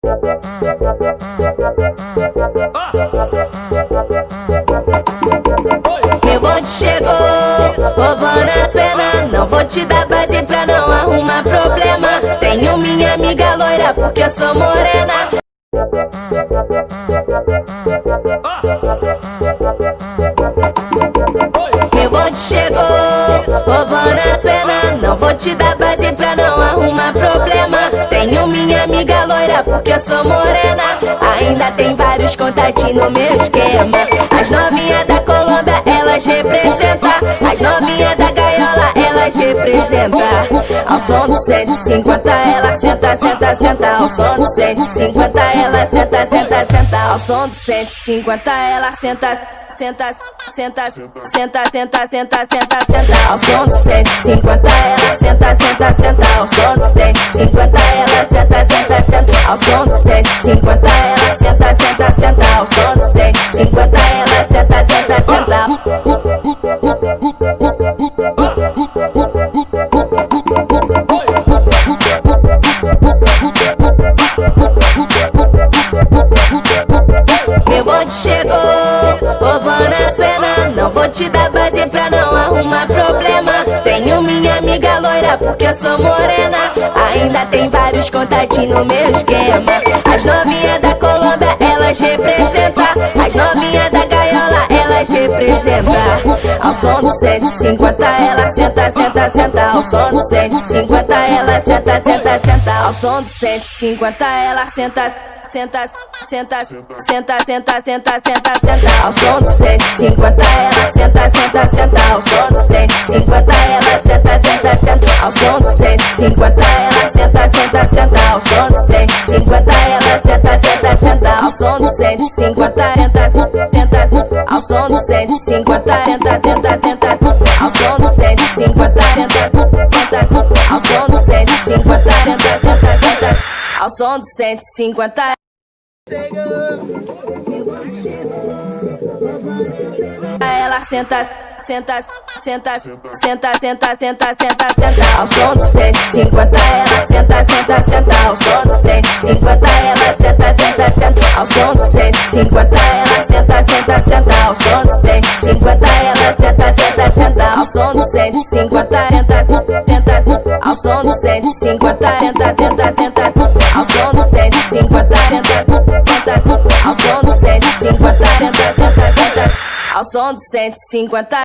Meu bonde chegou, roubando a cena. Não vou te dar base pra não arrumar problema. Tenho minha amiga loira porque eu sou morena. Meu bonde chegou, roubando a cena. Não vou te dar base pra não arrumar problema. Tenho minha amiga loira porque eu sou morena. Ainda tem vários contatinhos no meu esquema. As novinhas da Colômbia, elas representam. As novinhas da gaiola, elas representam. Ao som do 150 ela senta, senta, senta. Ao som do 150 ela senta, senta, senta. Ao som do 150 ela senta, senta, senta, senta, senta, senta, senta, senta. Ao som do 150 ela senta, senta, senta. Ao som do 150 ela senta, senta, senta. Ao som do 150 ela senta, senta, senta. Ao som do 150 ela senta, senta, senta. Meu bonde chegou, roubando a cena. Não vou te dar base pra não arrumar problema. Tenho minha amiga loira porque eu sou morena. Ainda tem vários contatinhos no meu esquema. As novinhas da Colômbia, elas representam. As novinhas da gaiola, elas representam. Ao som do 150 ela senta, senta, senta. Ao som do 150 ela senta, senta, senta. Ao som do 150 ela senta, senta, senta, senta, senta, senta, senta, senta. Ao som do 150 ela senta, senta, senta. Ao som do 150 ela senta, senta, senta. Ao som do 150 ela senta, senta, senta. Ao som do 150 ela senta, senta, senta. Ao som do 150 senta, senta. Ao som do 150 senta, senta, senta. Ao som do 150 senta, senta. Ao som do 150 senta, senta, senta. Ao som do 150 ela senta, senta, senta, senta, senta, senta, senta, senta. Ao som do 150 ela senta, senta, senta. Ao som do 150 ela senta, senta, senta. Ao som do 150 ela senta, senta, senta. Ao som do 150 ela senta, senta, senta. Ao som do 150 senta, senta. Ao som do 150 senta, senta, senta. Ao som do 150 senta, senta. Ao som do 150 senta, senta, senta. Ao som do 150